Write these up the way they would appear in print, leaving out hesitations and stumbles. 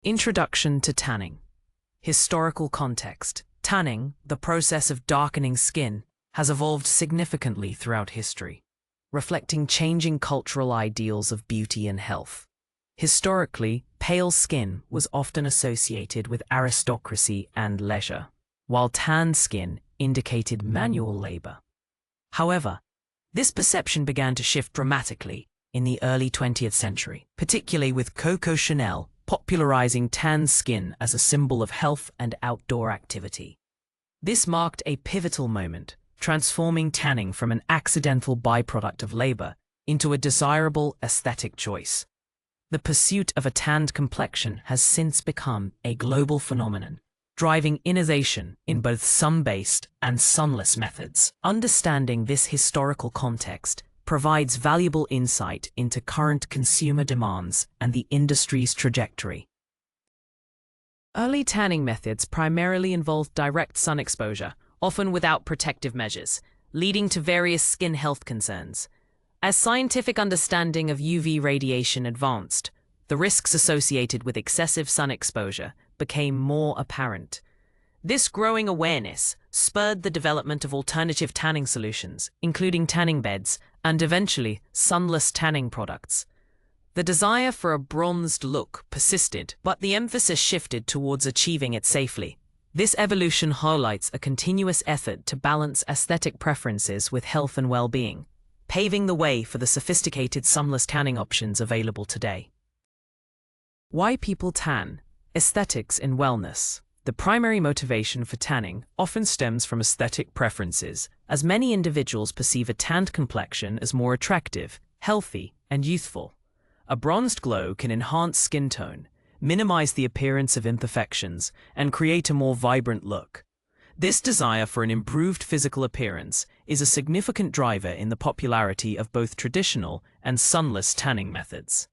Introduction to tanning. Historical context. Tanning, the process of darkening skin, has evolved significantly throughout history, reflecting changing cultural ideals of beauty and health. Historically, pale skin was often associated with aristocracy and leisure, while tanned skin indicated manual labor. However, this perception began to shift dramatically in the early 20th century, particularly with Coco Chanel popularizing tanned skin as a symbol of health and outdoor activity. This marked a pivotal moment, transforming tanning from an accidental byproduct of labor into a desirable aesthetic choice. The pursuit of a tanned complexion has since become a global phenomenon, driving innovation in both sun-based and sunless methods. Understanding this historical context provides valuable insight into current consumer demands and the industry's trajectory. Early tanning methods primarily involved direct sun exposure, often without protective measures, leading to various skin health concerns. As scientific understanding of UV radiation advanced, the risks associated with excessive sun exposure became more apparent. This growing awareness spurred the development of alternative tanning solutions, including tanning beds and eventually sunless tanning products. The desire for a bronzed look persisted, but the emphasis shifted towards achieving it safely. This evolution highlights a continuous effort to balance aesthetic preferences with health and well-being, paving the way for the sophisticated sunless tanning options available today. Why people tan? Aesthetics and wellness. The primary motivation for tanning often stems from aesthetic preferences, as many individuals perceive a tanned complexion as more attractive, healthy, and youthful. A bronzed glow can enhance skin tone, minimize the appearance of imperfections, and create a more vibrant look. This desire for an improved physical appearance is a significant driver in the popularity of both traditional and sunless tanning methods.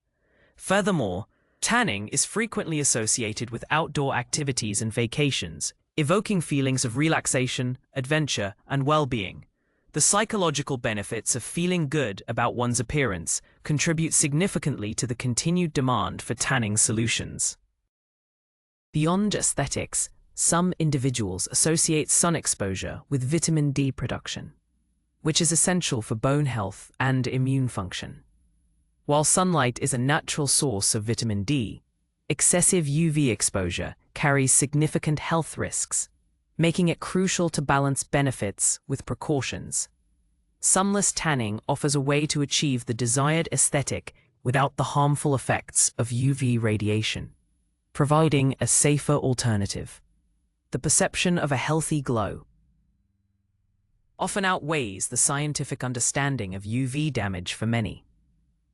Furthermore, tanning is frequently associated with outdoor activities and vacations, evoking feelings of relaxation, adventure, and well-being. The psychological benefits of feeling good about one's appearance contribute significantly to the continued demand for tanning solutions. Beyond aesthetics, some individuals associate sun exposure with vitamin D production, which is essential for bone health and immune function. While sunlight is a natural source of vitamin D, excessive UV exposure carries significant health risks, making it crucial to balance benefits with precautions. Sunless tanning offers a way to achieve the desired aesthetic without the harmful effects of UV radiation, providing a safer alternative. The perception of a healthy glow often outweighs the scientific understanding of UV damage for many,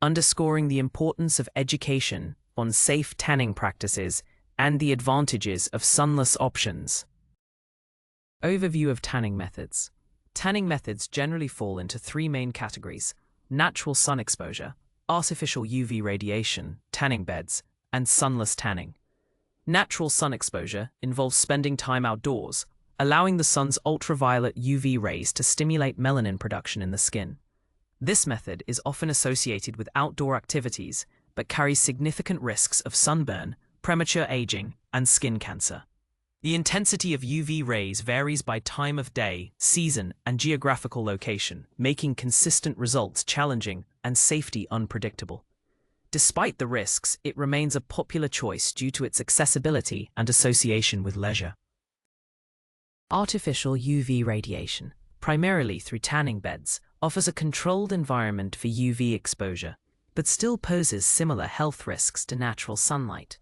underscoring the importance of education on safe tanning practices and the advantages of sunless options. Overview of tanning methods. Tanning methods generally fall into three main categories: natural sun exposure, artificial UV radiation, tanning beds, and sunless tanning. Natural sun exposure involves spending time outdoors, allowing the sun's ultraviolet UV rays to stimulate melanin production in the skin. This method is often associated with outdoor activities, but carries significant risks of sunburn, premature aging, and skin cancer. The intensity of UV rays varies by time of day, season, and geographical location, making consistent results challenging and safety unpredictable. Despite the risks, it remains a popular choice due to its accessibility and association with leisure. Artificial UV radiation, primarily through tanning beds, offers a controlled environment for UV exposure, but still poses similar health risks to natural sunlight.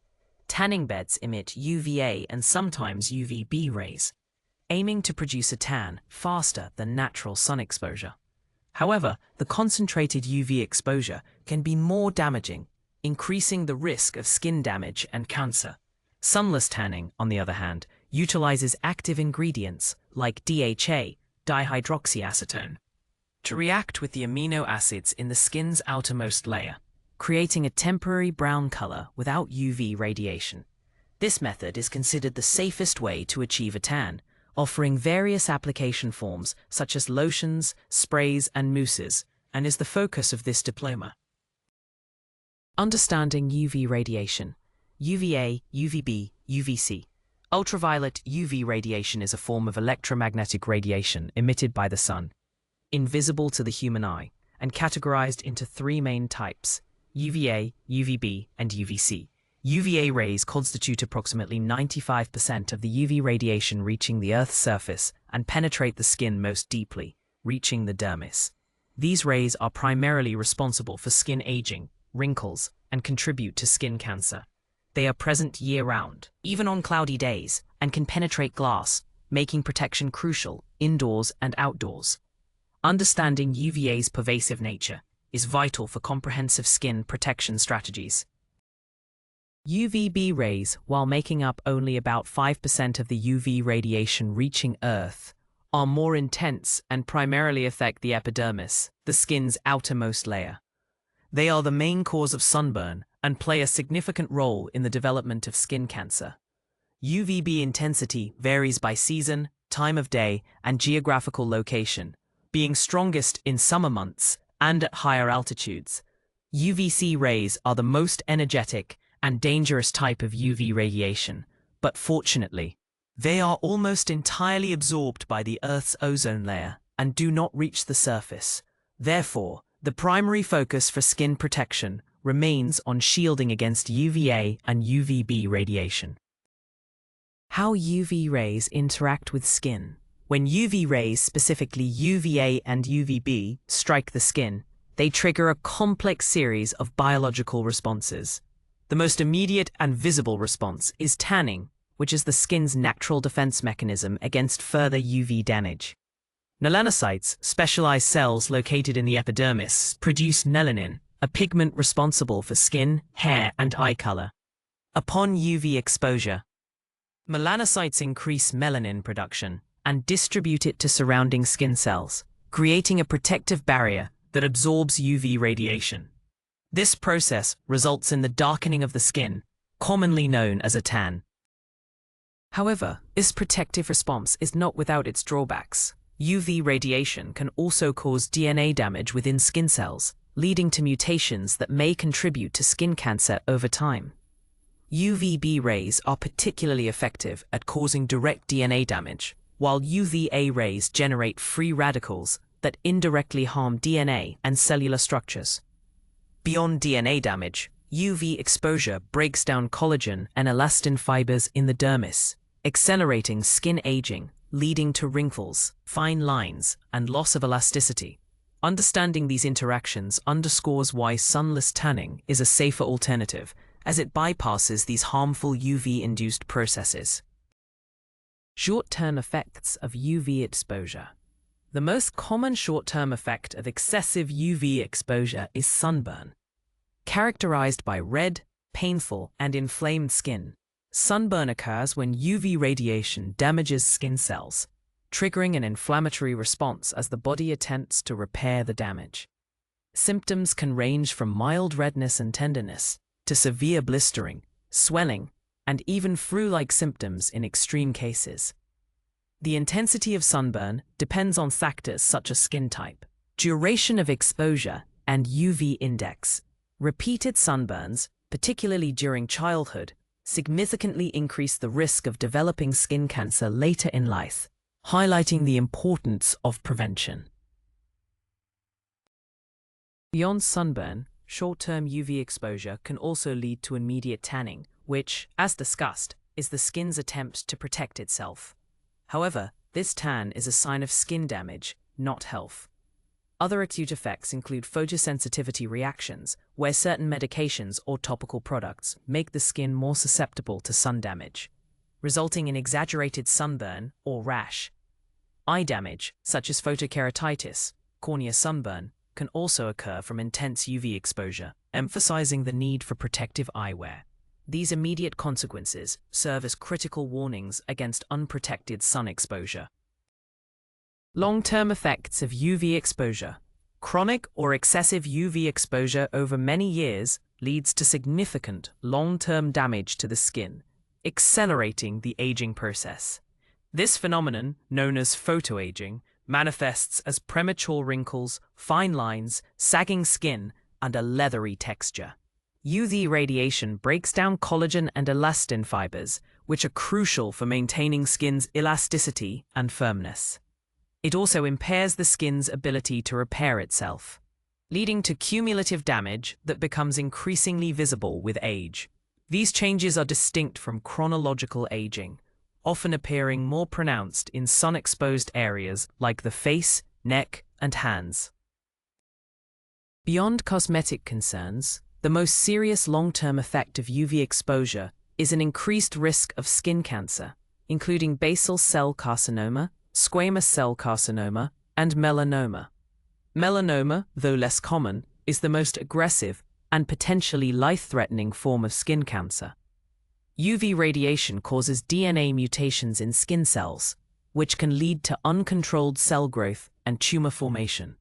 Tanning beds emit UVA and sometimes UVB rays, aiming to produce a tan faster than natural sun exposure. However, the concentrated UV exposure can be more damaging, increasing the risk of skin damage and cancer. Sunless tanning, on the other hand, utilizes active ingredients like DHA, dihydroxyacetone, to react with the amino acids in the skin's outermost layer, creating a temporary brown color without UV radiation. This method is considered the safest way to achieve a tan, offering various application forms such as lotions, sprays, and mousses, and is the focus of this diploma. Understanding UV radiation. UVA, UVB, UVC. Ultraviolet UV radiation is a form of electromagnetic radiation emitted by the sun, invisible to the human eye, and categorized into three main types: UVA, UVB, and UVC. UVA rays constitute approximately 95% of the UV radiation reaching the Earth's surface and penetrate the skin most deeply, reaching the dermis. These rays are primarily responsible for skin aging, wrinkles, and contribute to skin cancer. They are present year-round, even on cloudy days, and can penetrate glass, making protection crucial indoors and outdoors. Understanding UVA's pervasive nature is vital for comprehensive skin protection strategies. UVB rays, while making up only about 5% of the UV radiation reaching Earth, are more intense and primarily affect the epidermis, the skin's outermost layer. They are the main cause of sunburn and play a significant role in the development of skin cancer. UVB intensity varies by season, time of day, and geographical location, being strongest in summer months and at higher altitudes. UVC rays are the most energetic and dangerous type of UV radiation, but fortunately, they are almost entirely absorbed by the Earth's ozone layer and do not reach the surface. Therefore, the primary focus for skin protection remains on shielding against UVA and UVB radiation. How UV rays interact with skin. When UV rays, specifically UVA and UVB, strike the skin, they trigger a complex series of biological responses. The most immediate and visible response is tanning, which is the skin's natural defense mechanism against further UV damage. Melanocytes, specialized cells located in the epidermis, produce melanin, a pigment responsible for skin, hair, and eye color. Upon UV exposure, melanocytes increase melanin production and distribute it to surrounding skin cells, creating a protective barrier that absorbs UV radiation. This process results in the darkening of the skin, commonly known as a tan. However, this protective response is not without its drawbacks. UV radiation can also cause DNA damage within skin cells, leading to mutations that may contribute to skin cancer over time. UVB rays are particularly effective at causing direct DNA damage, while UVA rays generate free radicals that indirectly harm DNA and cellular structures. Beyond DNA damage, UV exposure breaks down collagen and elastin fibers in the dermis, accelerating skin aging, leading to wrinkles, fine lines, and loss of elasticity. Understanding these interactions underscores why sunless tanning is a safer alternative, as it bypasses these harmful UV-induced processes. Short-term effects of UV exposure. The most common short-term effect of excessive UV exposure is sunburn. Characterized by red, painful, and inflamed skin, sunburn occurs when UV radiation damages skin cells, triggering an inflammatory response as the body attempts to repair the damage. Symptoms can range from mild redness and tenderness to severe blistering, swelling, and even flu-like symptoms in extreme cases. The intensity of sunburn depends on factors such as skin type, duration of exposure, and UV index. Repeated sunburns, particularly during childhood, significantly increase the risk of developing skin cancer later in life, highlighting the importance of prevention. Beyond sunburn, short-term UV exposure can also lead to immediate tanning, which, as discussed, is the skin's attempt to protect itself. However, this tan is a sign of skin damage, not health. Other acute effects include photosensitivity reactions, where certain medications or topical products make the skin more susceptible to sun damage, resulting in exaggerated sunburn or rash. Eye damage, such as photokeratitis, cornea sunburn, can also occur from intense UV exposure, emphasizing the need for protective eyewear. These immediate consequences serve as critical warnings against unprotected sun exposure. Long-term effects of UV exposure. Chronic or excessive UV exposure over many years leads to significant long-term damage to the skin, accelerating the aging process. This phenomenon, known as photoaging, manifests as premature wrinkles, fine lines, sagging skin, and a leathery texture. UV radiation breaks down collagen and elastin fibers, which are crucial for maintaining skin's elasticity and firmness. It also impairs the skin's ability to repair itself, leading to cumulative damage that becomes increasingly visible with age. These changes are distinct from chronological aging, often appearing more pronounced in sun-exposed areas like the face, neck, and hands. Beyond cosmetic concerns, the most serious long-term effect of UV exposure is an increased risk of skin cancer, including basal cell carcinoma, squamous cell carcinoma, and melanoma. Melanoma, though less common, is the most aggressive and potentially life-threatening form of skin cancer. UV radiation causes DNA mutations in skin cells, which can lead to uncontrolled cell growth and tumor formation.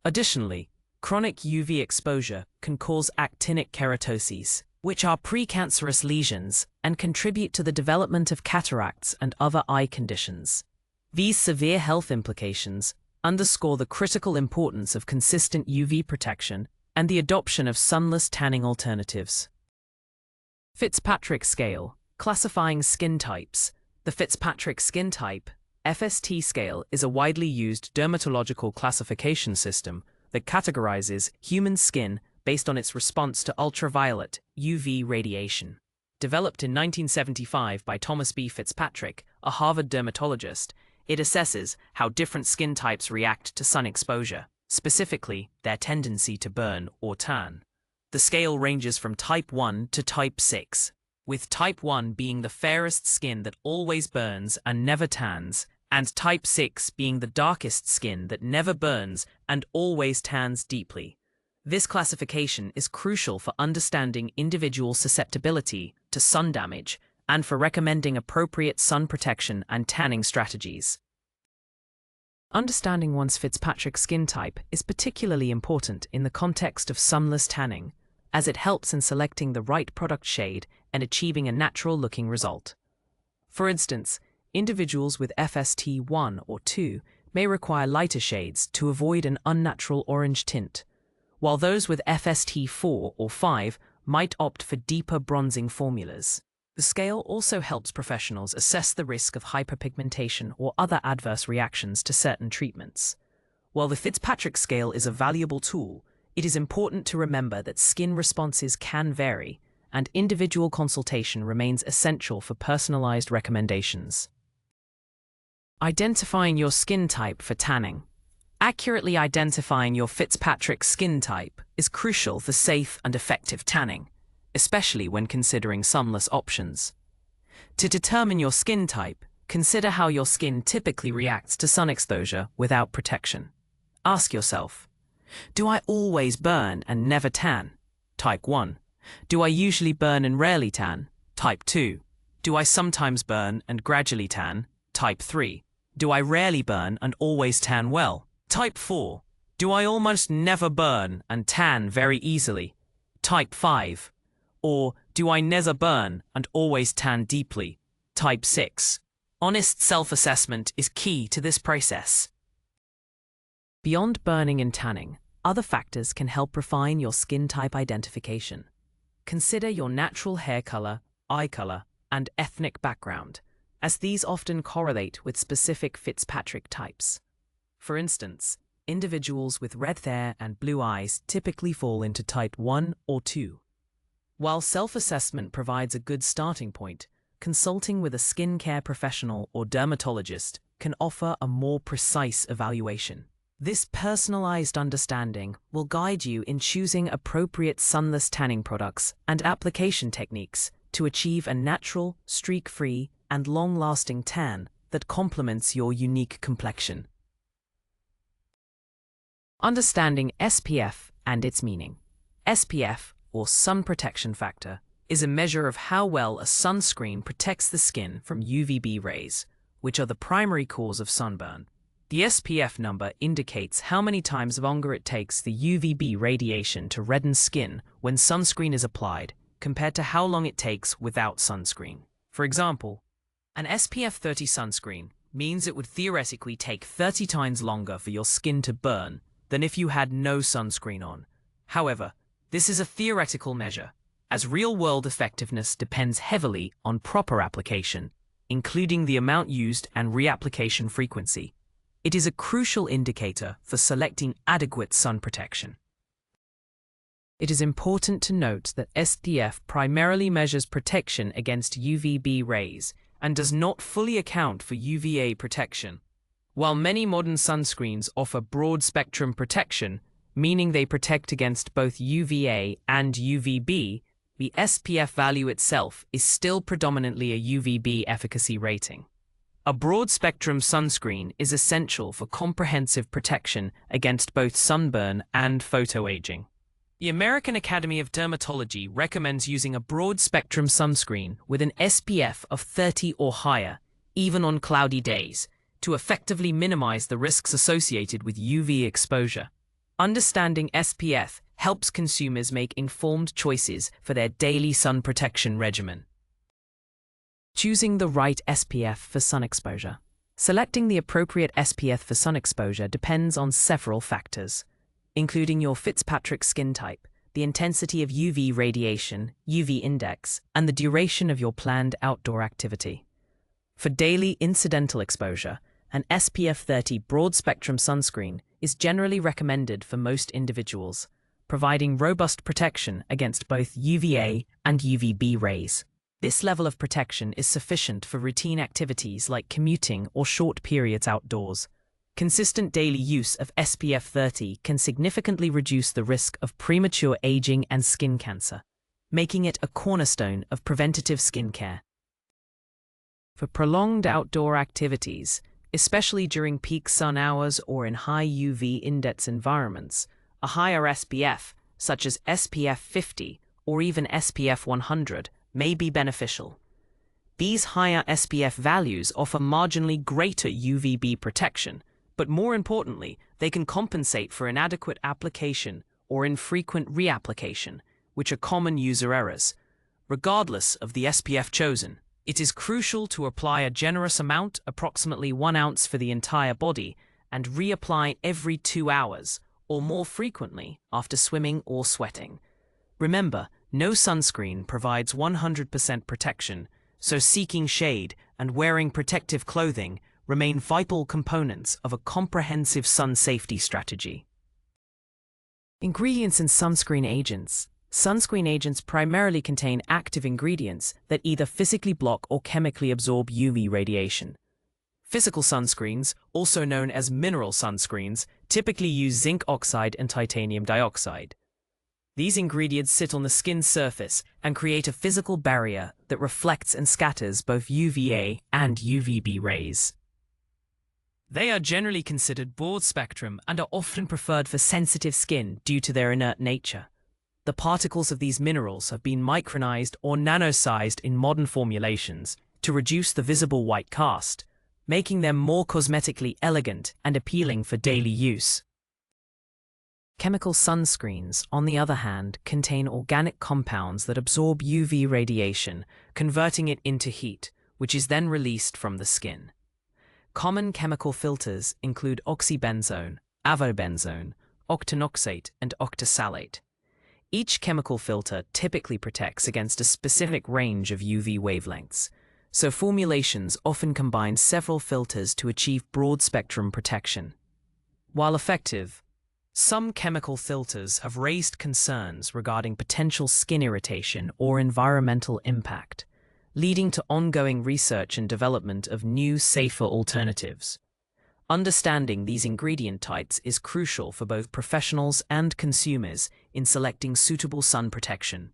Additionally, chronic UV exposure can cause actinic keratoses, which are precancerous lesions and contribute to the development of cataracts and other eye conditions. These severe health implications underscore the critical importance of consistent UV protection and the adoption of sunless tanning alternatives. Fitzpatrick scale, classifying skin types. The Fitzpatrick skin type, FST scale, is a widely used dermatological classification system that categorizes human skin based on its response to ultraviolet UV radiation. Developed in 1975 by Thomas B. Fitzpatrick, a Harvard dermatologist, it assesses how different skin types react to sun exposure, specifically their tendency to burn or tan. The scale ranges from type 1 to type 6, with type 1 being the fairest skin that always burns and never tans, and type 6 being the darkest skin that never burns and always tans deeply. This classification is crucial for understanding individual susceptibility to sun damage and for recommending appropriate sun protection and tanning strategies. Understanding one's Fitzpatrick skin type is particularly important in the context of sunless tanning, as it helps in selecting the right product shade and achieving a natural-looking result. For instance, individuals with FST 1 or 2 may require lighter shades to avoid an unnatural orange tint, while those with FST 4 or 5 might opt for deeper bronzing formulas. The scale also helps professionals assess the risk of hyperpigmentation or other adverse reactions to certain treatments. While the Fitzpatrick scale is a valuable tool, it is important to remember that skin responses can vary, and individual consultation remains essential for personalized recommendations. Identifying your skin type for tanning. Accurately identifying your Fitzpatrick skin type is crucial for safe and effective tanning, especially when considering sunless options. To determine your skin type, consider how your skin typically reacts to sun exposure without protection. Ask yourself, do I always burn and never tan? Type 1. Do I usually burn and rarely tan? Type 2. Do I sometimes burn and gradually tan? Type 3. Do I rarely burn and always tan well? Type 4. Do I almost never burn and tan very easily? Type 5. Or do I never burn and always tan deeply? Type 6. Honest self-assessment is key to this process. Beyond burning and tanning, other factors can help refine your skin type identification. Consider your natural hair color, eye color, and ethnic background, as these often correlate with specific Fitzpatrick types. For instance, individuals with red hair and blue eyes typically fall into type 1 or 2. While self-assessment provides a good starting point, consulting with a skincare professional or dermatologist can offer a more precise evaluation. This personalized understanding will guide you in choosing appropriate sunless tanning products and application techniques to achieve a natural, streak-free, and long-lasting tan that complements your unique complexion. Understanding SPF and its meaning. SPF, or sun protection factor, is a measure of how well a sunscreen protects the skin from UVB rays, which are the primary cause of sunburn. The SPF number indicates how many times longer it takes the UVB radiation to redden skin when sunscreen is applied, compared to how long it takes without sunscreen. For example, an SPF 30 sunscreen means it would theoretically take 30 times longer for your skin to burn than if you had no sunscreen on. However, This is a theoretical measure, as real-world effectiveness depends heavily on proper application, including the amount used and reapplication frequency. It is a crucial indicator for selecting adequate sun protection. It is important to note that SPF primarily measures protection against UVB rays and does not fully account for UVA protection. While many modern sunscreens offer broad-spectrum protection, meaning they protect against both UVA and UVB, the SPF value itself is still predominantly a UVB efficacy rating. A broad-spectrum sunscreen is essential for comprehensive protection against both sunburn and photoaging. The American Academy of Dermatology recommends using a broad-spectrum sunscreen with an SPF of 30 or higher, even on cloudy days, to effectively minimize the risks associated with UV exposure. Understanding SPF helps consumers make informed choices for their daily sun protection regimen. Choosing the right SPF for sun exposure. Selecting the appropriate SPF for sun exposure depends on several factors, including your Fitzpatrick skin type, the intensity of UV radiation, UV index, and the duration of your planned outdoor activity. For daily incidental exposure, an SPF 30 broad-spectrum sunscreen is generally recommended for most individuals, providing robust protection against both UVA and UVB rays. This level of protection is sufficient for routine activities like commuting or short periods outdoors. Consistent daily use of SPF 30 can significantly reduce the risk of premature aging and skin cancer, making it a cornerstone of preventative skincare. For prolonged outdoor activities, especially during peak sun hours or in high UV index environments, a higher SPF, such as SPF 50 or even SPF 100, may be beneficial. These higher SPF values offer marginally greater UVB protection, but more importantly, they can compensate for inadequate application or infrequent reapplication, which are common user errors. Regardless of the SPF chosen, it is crucial to apply a generous amount, approximately 1 ounce for the entire body, and reapply every 2 hours, or more frequently after swimming or sweating. Remember, no sunscreen provides 100% protection, so seeking shade and wearing protective clothing remain vital components of a comprehensive sun safety strategy. Ingredients in sunscreen agents. Sunscreen agents primarily contain active ingredients that either physically block or chemically absorb UV radiation. Physical sunscreens, also known as mineral sunscreens, typically use zinc oxide and titanium dioxide. These ingredients sit on the skin's surface and create a physical barrier that reflects and scatters both UVA and UVB rays. They are generally considered broad-spectrum and are often preferred for sensitive skin due to their inert nature. The particles of these minerals have been micronized or nanosized in modern formulations to reduce the visible white cast, making them more cosmetically elegant and appealing for daily use. Chemical sunscreens, on the other hand, contain organic compounds that absorb UV radiation, converting it into heat, which is then released from the skin. Common chemical filters include oxybenzone, avobenzone, octinoxate, and octasalate. Each chemical filter typically protects against a specific range of UV wavelengths, so formulations often combine several filters to achieve broad-spectrum protection. While effective, some chemical filters have raised concerns regarding potential skin irritation or environmental impact, leading to ongoing research and development of new, safer alternatives. Understanding these ingredient types is crucial for both professionals and consumers in selecting suitable sun protection.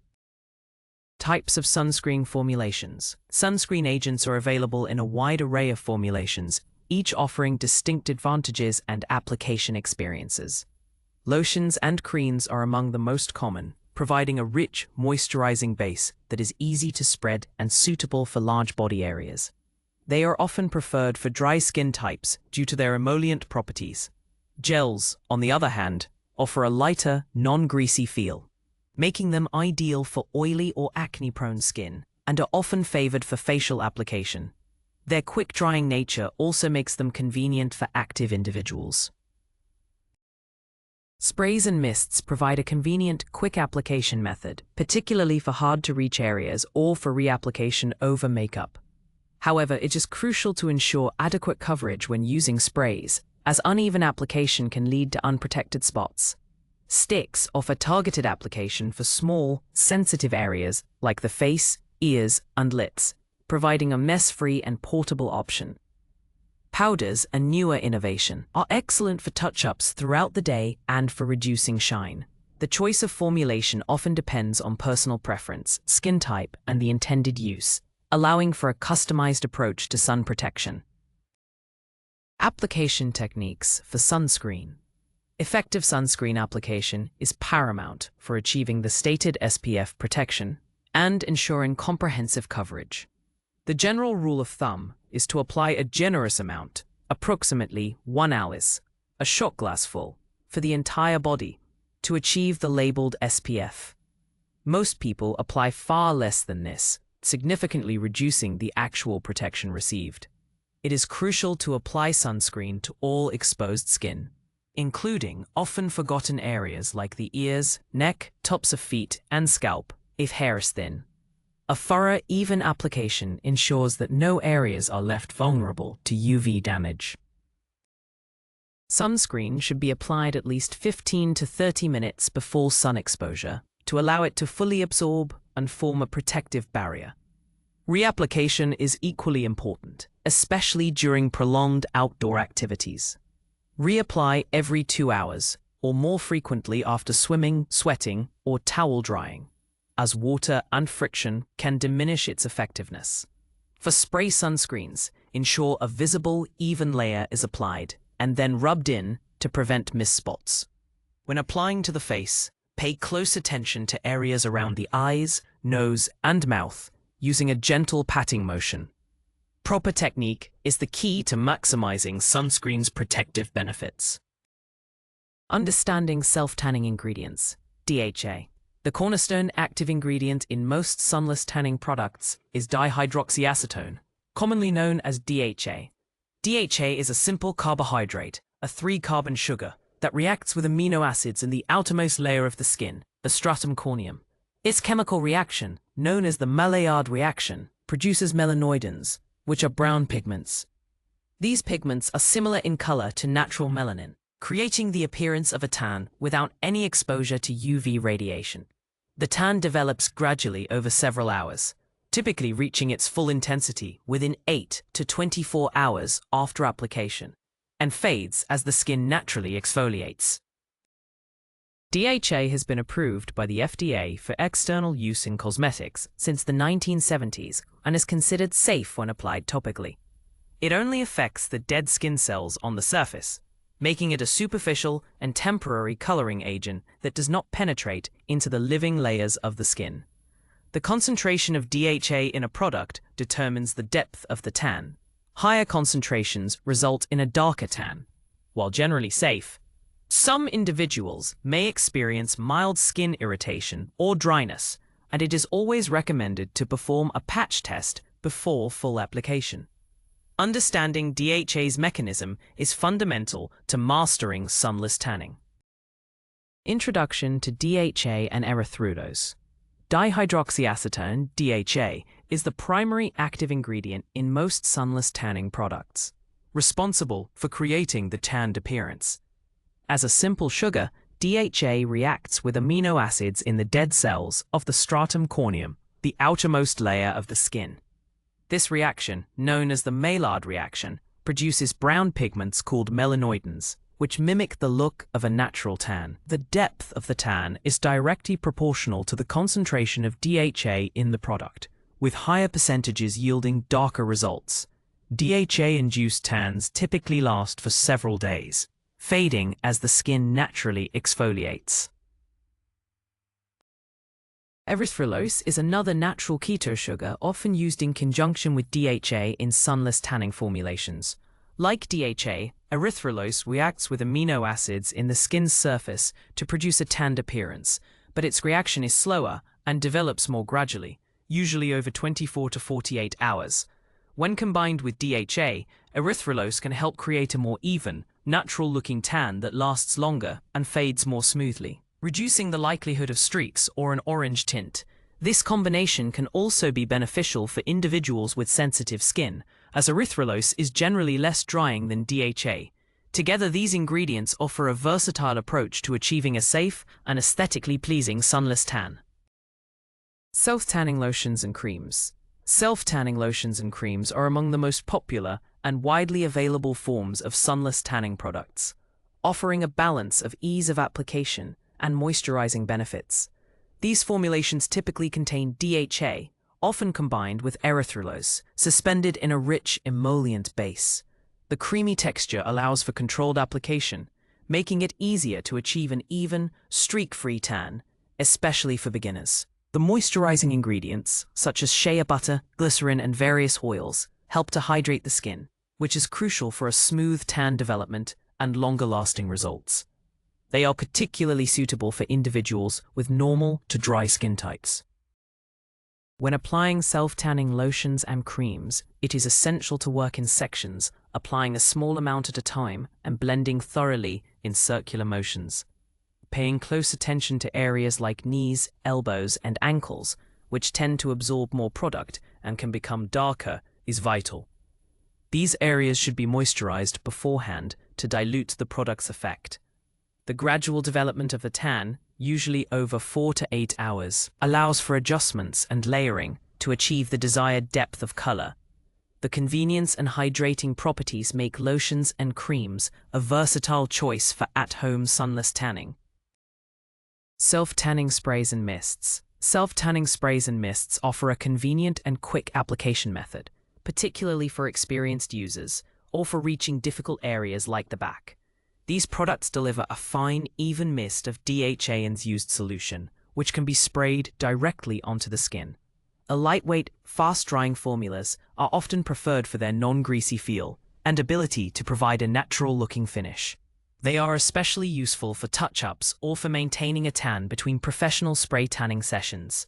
Types of sunscreen formulations. Sunscreen agents are available in a wide array of formulations, each offering distinct advantages and application experiences. Lotions and creams are among the most common, providing a rich, moisturizing base that is easy to spread and suitable for large body areas. They are often preferred for dry skin types due to their emollient properties. Gels, on the other hand, offer a lighter, non-greasy feel, making them ideal for oily or acne-prone skin, and are often favored for facial application. Their quick-drying nature also makes them convenient for active individuals. Sprays and mists provide a convenient, quick application method, particularly for hard-to-reach areas or for reapplication over makeup. However, it is crucial to ensure adequate coverage when using sprays, as uneven application can lead to unprotected spots. Sticks offer targeted application for small, sensitive areas like the face, ears, and lips, providing a mess-free and portable option. Powders, a newer innovation, are excellent for touch-ups throughout the day and for reducing shine. The choice of formulation often depends on personal preference, skin type, and the intended use, allowing for a customized approach to sun protection. Application techniques for sunscreen. Effective sunscreen application is paramount for achieving the stated SPF protection and ensuring comprehensive coverage. The general rule of thumb is to apply a generous amount, approximately 1 ounce, a shot glass full, for the entire body, to achieve the labeled SPF. Most people apply far less than this, significantly reducing the actual protection received. It is crucial to apply sunscreen to all exposed skin, including often forgotten areas like the ears, neck, tops of feet, and scalp, if hair is thin. A thorough, even application ensures that no areas are left vulnerable to UV damage. Sunscreen should be applied at least 15 to 30 minutes before sun exposure to allow it to fully absorb and form a protective barrier. Reapplication is equally important, especially during prolonged outdoor activities. Reapply every 2 hours, or more frequently after swimming, sweating, or towel drying, as water and friction can diminish its effectiveness. For spray sunscreens, ensure a visible, even layer is applied and then rubbed in to prevent missed spots. When applying to the face, pay close attention to areas around the eyes, nose, and mouth, using a gentle patting motion. Proper technique is the key to maximizing sunscreen's protective benefits. Understanding self-tanning ingredients, DHA. The cornerstone active ingredient in most sunless tanning products is dihydroxyacetone, commonly known as DHA. DHA is a simple carbohydrate, a 3-carbon sugar, that reacts with amino acids in the outermost layer of the skin, the stratum corneum. Its chemical reaction, known as the Maillard reaction, produces melanoidins, which are brown pigments. These pigments are similar in color to natural melanin, creating the appearance of a tan without any exposure to UV radiation. The tan develops gradually over several hours, typically reaching its full intensity within 8 to 24 hours after application, and fades as the skin naturally exfoliates. DHA has been approved by the FDA for external use in cosmetics since the 1970s and is considered safe when applied topically. It only affects the dead skin cells on the surface, making it a superficial and temporary coloring agent that does not penetrate into the living layers of the skin. The concentration of DHA in a product determines the depth of the tan. Higher concentrations result in a darker tan. While generally safe, some individuals may experience mild skin irritation or dryness, and it is always recommended to perform a patch test before full application. Understanding DHA's mechanism is fundamental to mastering sunless tanning. Introduction to DHA and erythrulose. Dihydroxyacetone, DHA, is the primary active ingredient in most sunless tanning products, responsible for creating the tanned appearance. As a simple sugar, DHA reacts with amino acids in the dead cells of the stratum corneum, the outermost layer of the skin. This reaction, known as the Maillard reaction, produces brown pigments called melanoidins, which mimic the look of a natural tan. The depth of the tan is directly proportional to the concentration of DHA in the product, with higher percentages yielding darker results. DHA-induced tans typically last for several days, fading as the skin naturally exfoliates. Erythrulose is another natural keto sugar often used in conjunction with DHA in sunless tanning formulations. Like DHA, erythrulose reacts with amino acids in the skin's surface to produce a tanned appearance, but its reaction is slower and develops more gradually, usually over 24 to 48 hours. When combined with DHA, erythrulose can help create a more even, natural-looking tan that lasts longer and fades more smoothly, reducing the likelihood of streaks or an orange tint. This combination can also be beneficial for individuals with sensitive skin, as erythrulose is generally less drying than DHA. Together, these ingredients offer a versatile approach to achieving a safe and aesthetically pleasing sunless tan. Self-tanning lotions and creams. Self-tanning lotions and creams are among the most popular and widely available forms of sunless tanning products, offering a balance of ease of application and moisturizing benefits. These formulations typically contain DHA, often combined with erythrulose, suspended in a rich emollient base. The creamy texture allows for controlled application, making it easier to achieve an even, streak-free tan, especially for beginners. The moisturizing ingredients, such as shea butter, glycerin, and various oils, help to hydrate the skin, which is crucial for a smooth tan development and longer-lasting results. They are particularly suitable for individuals with normal to dry skin types. When applying self-tanning lotions and creams, it is essential to work in sections, applying a small amount at a time and blending thoroughly in circular motions. Paying close attention to areas like knees, elbows, and ankles, which tend to absorb more product and can become darker, is vital. These areas should be moisturized beforehand to dilute the product's effect. The gradual development of the tan, usually over 4 to 8 hours, allows for adjustments and layering to achieve the desired depth of color. The convenience and hydrating properties make lotions and creams a versatile choice for at-home sunless tanning. Self-tanning sprays and mists. Self-tanning sprays and mists offer a convenient and quick application method, particularly for experienced users or for reaching difficult areas like the back. These products deliver a fine, even mist of DHA-infused solution, which can be sprayed directly onto the skin. A lightweight, fast-drying formulas are often preferred for their non-greasy feel and ability to provide a natural-looking finish. They are especially useful for touch-ups or for maintaining a tan between professional spray tanning sessions.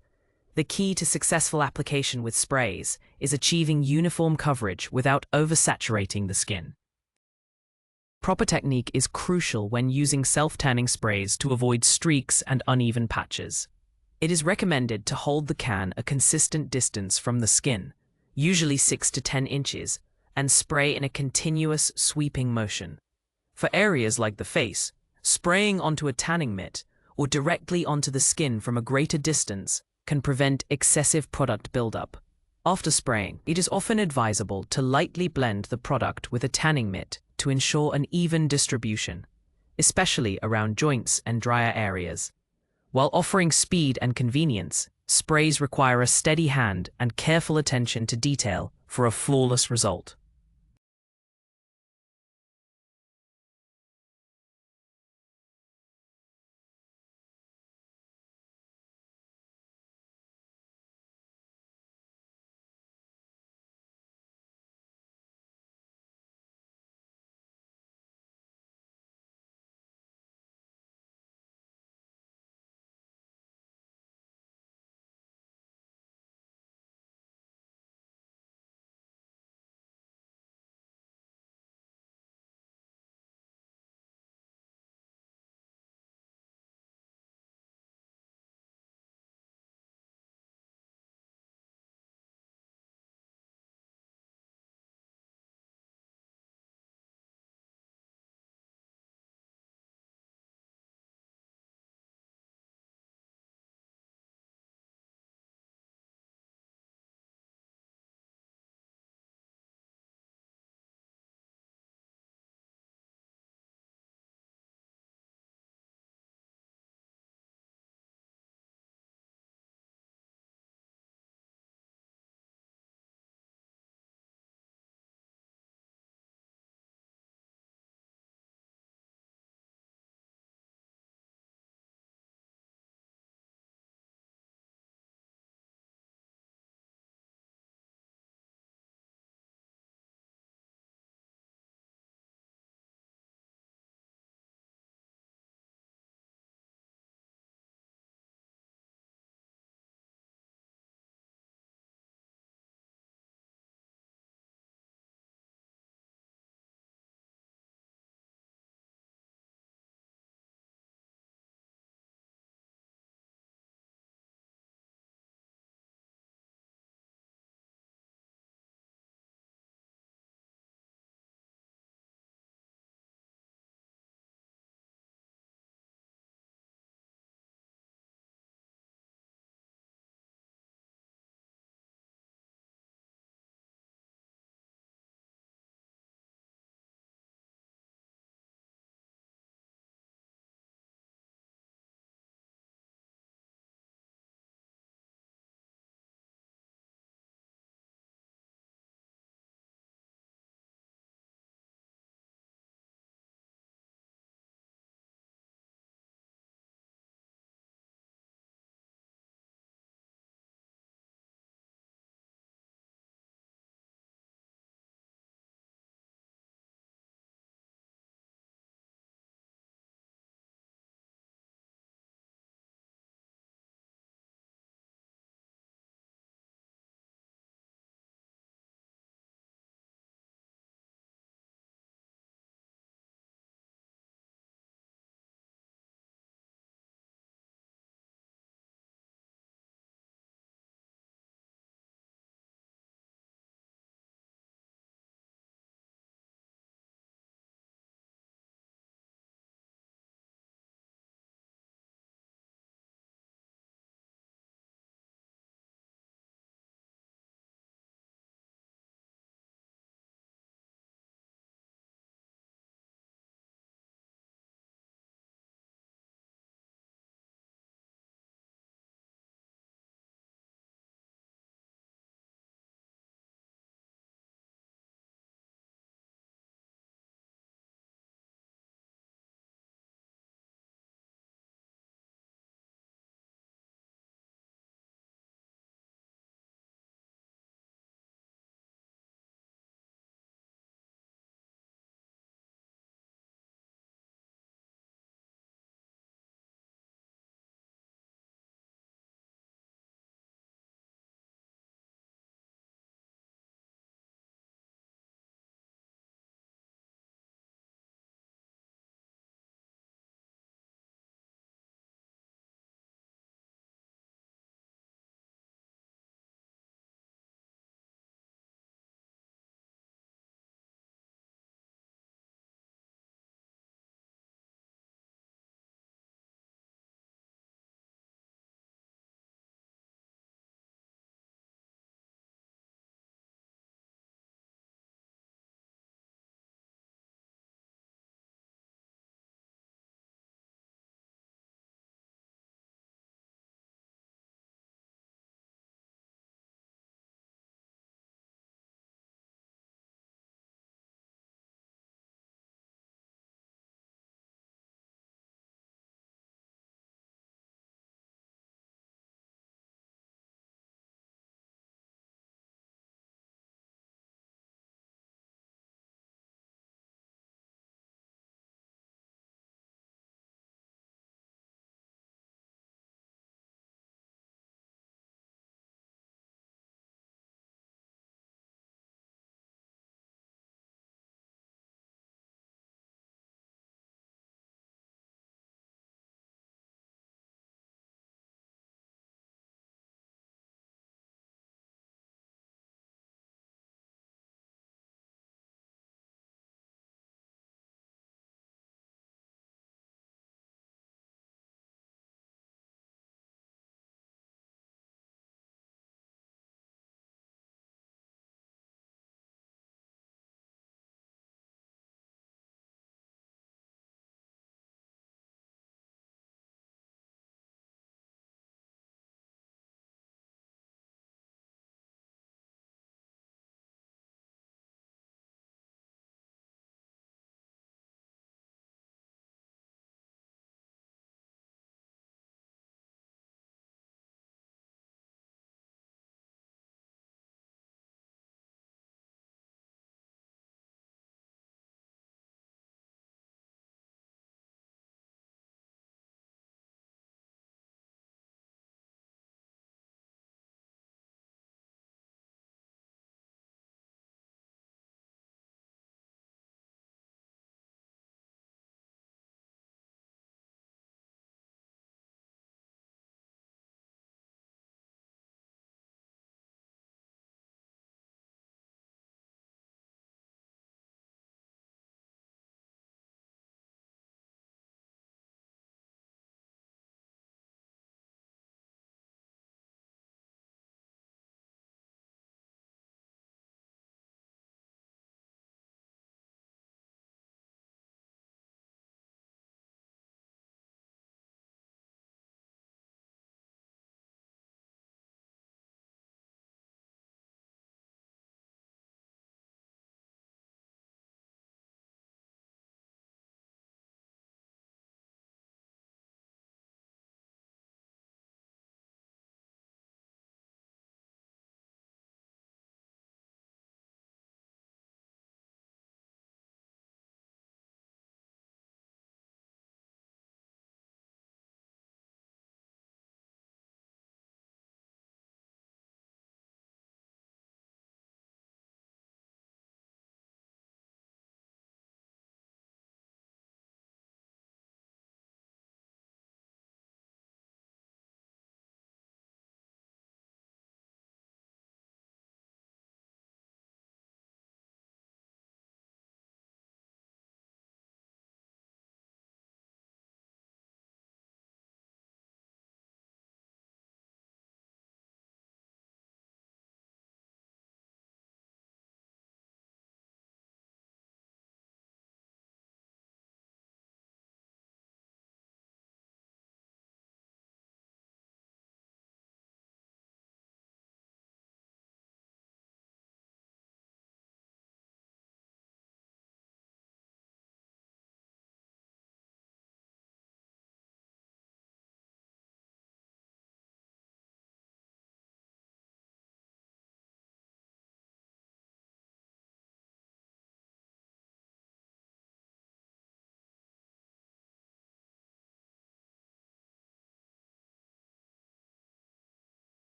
The key to successful application with sprays is achieving uniform coverage without oversaturating the skin. Proper technique is crucial when using self-tanning sprays to avoid streaks and uneven patches. It is recommended to hold the can a consistent distance from the skin, usually 6 to 10 inches, and spray in a continuous, sweeping motion. For areas like the face, spraying onto a tanning mitt or directly onto the skin from a greater distance can prevent excessive product buildup. After spraying, it is often advisable to lightly blend the product with a tanning mitt to ensure an even distribution, especially around joints and drier areas. While offering speed and convenience, sprays require a steady hand and careful attention to detail for a flawless result.